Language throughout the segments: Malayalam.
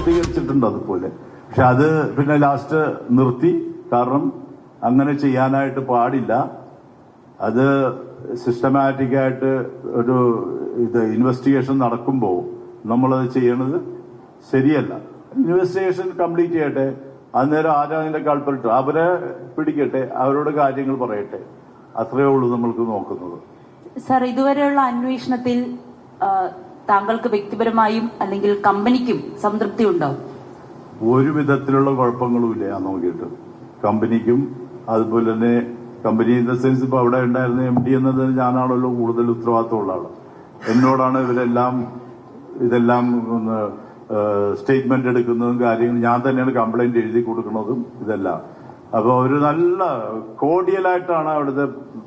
പ്രതികരിച്ചിട്ടുണ്ട് അതുപോലെ. പക്ഷെ അത് പിന്നെ ലാസ്റ്റ് നിർത്തി. കാരണം അങ്ങനെ ചെയ്യാനായിട്ട് പാടില്ല. അത് സിസ്റ്റമാറ്റിക്കായിട്ട് ഒരു ഇൻവെസ്റ്റിഗേഷൻ നടക്കുമ്പോൾ നമ്മളത് ചെയ്യണത് ശരിയല്ല. ഇൻവെസ്റ്റിഗേഷൻ കംപ്ലീറ്റ് ചെയ്യട്ടെ, അന്നേരം ആരാ അതിന്റെ കൾപ്പറേറ്റ് അവരെ പിടിക്കട്ടെ, അവരോട് കാര്യങ്ങൾ പറയട്ടെ. അത്രയേ ഉള്ളൂ നമ്മൾക്ക് നോക്കുന്നത്. സർ, ഇതുവരെയുള്ള അന്വേഷണത്തിൽ താങ്കൾക്ക് വ്യക്തിപരമായും അല്ലെങ്കിൽ കമ്പനിക്കും സംതൃപ്തി ഉണ്ടാവും? ഒരു വിധത്തിലുള്ള കുഴപ്പങ്ങളുമില്ല ഞാൻ നോക്കിയിട്ട്. കമ്പനിക്കും അതുപോലെ തന്നെ കമ്പനി ഇൻ ദ സെൻസ് ഇപ്പൊ അവിടെ ഉണ്ടായിരുന്ന MD എന്നത് ഞാനാണല്ലോ കൂടുതൽ ഉത്തരവാദിത്തമുള്ള ആള്. എന്നോടാണ് ഇതെല്ലാം സ്റ്റേറ്റ്മെന്റ് എടുക്കുന്നതും കാര്യങ്ങളും ഞാൻ തന്നെയാണ് കംപ്ലൈന്റ് എഴുതി കൊടുക്കുന്നതും ഇതെല്ലാം. അപ്പൊ ഒരു നല്ല കോഡിയലായിട്ടാണ് അവിടുത്തെ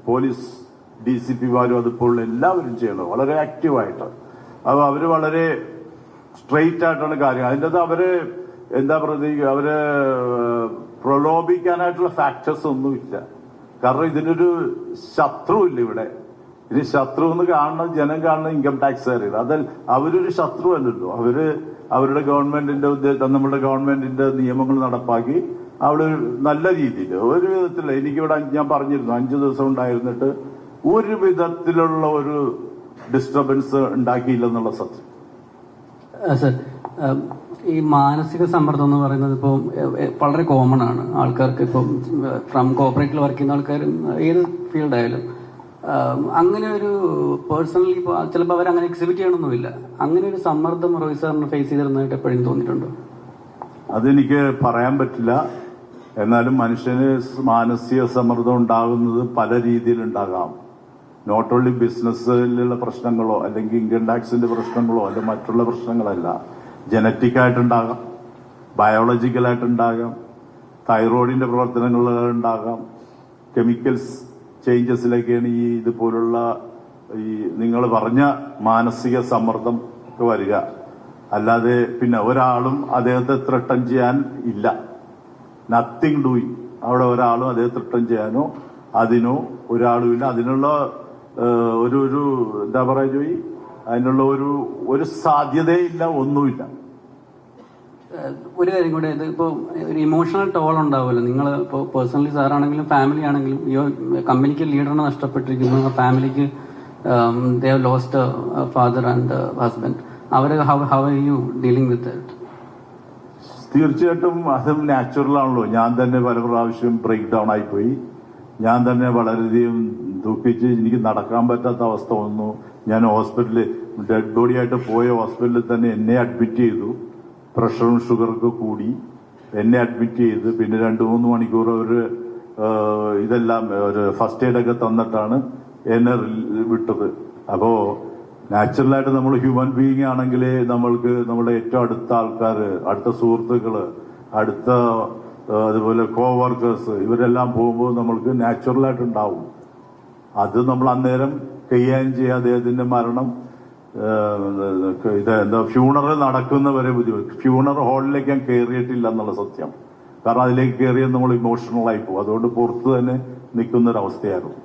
പോലീസ് DCPമാരും അതുപോലുള്ള എല്ലാവരും ചെയ്യുന്നത്, വളരെ ആക്റ്റീവായിട്ട്. അപ്പൊ അവര് വളരെ സ്ട്രെയിറ്റ് ആയിട്ടാണ് കാര്യം. അതിൻ്റെ അത് അവര് എന്താ പറയുക, അവര് പ്രലോഭിക്കാനായിട്ടുള്ള ഫാക്ടേഴ്സ് ഒന്നുമില്ല. കാരണം ഇതിനൊരു ശത്രുവില്ല ഇവിടെ. ഇനി ശത്രു എന്ന് കാണുന്നത് ജനം കാണുന്ന ഇൻകം ടാക്സുകാരാണ്. അത് അവരൊരു ശത്രു അല്ലല്ലോ. അവരുടെ ഗവൺമെന്റിന്റെ നമ്മുടെ ഗവൺമെന്റിന്റെ നിയമങ്ങൾ നടപ്പാക്കി അവിടെ നല്ല രീതിയിൽ ഒരു വിധത്തില് എനിക്കിവിടെ ഞാൻ പറഞ്ഞിരുന്നു 5 ദിവസം ഉണ്ടായിരുന്നിട്ട് ഒരു വിധത്തിലുള്ള ഒരു ഡിസ്റ്റർബൻസ് ഉണ്ടാക്കിയില്ലെന്നുള്ള സത്യം. സർ, ഈ മാനസിക സമ്മർദ്ദം എന്ന് പറയുന്നത് ഇപ്പോൾ വളരെ കോമൺ ആണ് ആൾക്കാർക്ക്. ഇപ്പം ഫ്രം കോർപ്പറേറ്റിൽ വർക്ക് ചെയ്യുന്ന ആൾക്കാരും ഏത് ഫീൽഡായാലും അങ്ങനെ ഒരു പേഴ്സണലി ഇപ്പോൾ ചിലപ്പോൾ അവർ അങ്ങനെ എക്സിബിറ്റ് ചെയ്യണമെന്നില്ല. അങ്ങനെ ഒരു സമ്മർദ്ദം റോയ് സാറിന് ഫേസ് ചെയ്തിരുന്നതായിട്ട് എപ്പോഴും തോന്നിയിട്ടുണ്ടോ? അതെനിക്ക് പറയാൻ പറ്റില്ല. എന്നാലും മനുഷ്യന് മാനസിക സമ്മർദ്ദം ഉണ്ടാകുന്നത് പല രീതിയിലുണ്ടാകാം. നോട്ട് ഓൺലി ബിസിനസ്സിലുള്ള പ്രശ്നങ്ങളോ അല്ലെങ്കിൽ ഇൻകം ടാക്സിന്റെ പ്രശ്നങ്ങളോ അല്ലെങ്കിൽ മറ്റുള്ള പ്രശ്നങ്ങളല്ല. ജനറ്റിക് ആയിട്ടുണ്ടാകാം, ബയോളജിക്കലായിട്ടുണ്ടാകാം, തൈറോയിഡിന്റെ പ്രവർത്തനങ്ങളുണ്ടാകാം, കെമിക്കൽസ് ചേഞ്ചസിലേക്കാണ് ഈ ഇതുപോലുള്ള ഈ നിങ്ങൾ പറഞ്ഞ മാനസിക സമ്മർദ്ദം ഒക്കെ വരിക. അല്ലാതെ പിന്നെ ഒരാളും അദ്ദേഹത്തെ ത്രട്ടൺ ചെയ്യാൻ ഇല്ല. Nothing doing. അവിടെ ഒരാളും അദ്ദേഹത്തെ ത്രട്ടൺ ചെയ്യാനോ അതിനോ ഒരാളും ഇല്ല. അതിനുള്ള ഒരു എന്താ പറയുക ജോയി, അതിനുള്ള ഒരു സാധ്യതയില്ല, ഒന്നുമില്ല. ഒരു കാര്യം കൂടെ, ഇത് ഇപ്പോൾ ഒരു ഇമോഷണൽ ടോൾ ഉണ്ടാവുമല്ലോ. നിങ്ങൾ ഇപ്പോൾ പേഴ്സണലി സാറാണെങ്കിലും ഫാമിലി ആണെങ്കിലും ഈ കമ്പനിക്ക് ലീഡറിനെ നഷ്ടപ്പെട്ടിരിക്കുന്നു, ഫാമിലിക്ക് they have lost father and husband. അവർ how are you dealing with it? തീർച്ചയായിട്ടും അതും നാച്ചുറൽ ആണല്ലോ. ഞാൻ തന്നെ പല പ്രാവശ്യം ബ്രേക്ക് ഡൗൺ ആയിപ്പോയി. ഞാൻ തന്നെ വളരെയധികം ദുഃഖിച്ച് എനിക്ക് നടക്കാൻ പറ്റാത്ത അവസ്ഥ വന്നു. ഞാൻ ഹോസ്പിറ്റലിൽ ഡെഡ് ബോഡി ആയിട്ട് പോയ ഹോസ്പിറ്റലിൽ തന്നെ എന്നെ അഡ്മിറ്റ് ചെയ്തു. പ്രഷറും ഷുഗറൊക്കെ കൂടി എന്നെ അഡ്മിറ്റ് ചെയ്ത് പിന്നെ 2-3 മണിക്കൂർ ഇതെല്ലാം ഒരു ഫസ്റ്റ് എയ്ഡ് ഒക്കെ തന്നിട്ടാണ് എന്നെ വിട്ടത്. അപ്പോ നാച്ചുറലായിട്ട് നമ്മൾ ഹ്യൂമൻ ബീയിങ് ആണെങ്കിലേ നമ്മൾക്ക് നമ്മുടെ ഏറ്റവും അടുത്ത ആൾക്കാർ, അടുത്ത സുഹൃത്തുക്കള്, അടുത്ത അതുപോലെ കോവർക്കേഴ്സ് ഇവരെല്ലാം പോകുമ്പോൾ നമ്മൾക്ക് നാച്ചുറലായിട്ട് ഉണ്ടാവും. അത് നമ്മൾ അന്നേരം കൈകാര്യം ചെയ്യുക. അദ്ദേഹത്തിന്റെ മരണം എന്താ ഫ്യൂണറൽ നടക്കുന്നവരെ ബുദ്ധിമുട്ട്. ഫ്യൂണറൽ ഹാളിലേക്ക് ഞാൻ കയറിയിട്ടില്ല എന്നുള്ള സത്യം. കാരണം അതിലേക്ക് കയറിയാൽ നമ്മൾ ഇമോഷണൽ ആയി പോകും. അതുകൊണ്ട് പുറത്ത് തന്നെ നിൽക്കുന്നൊരവസ്ഥയായിരുന്നു.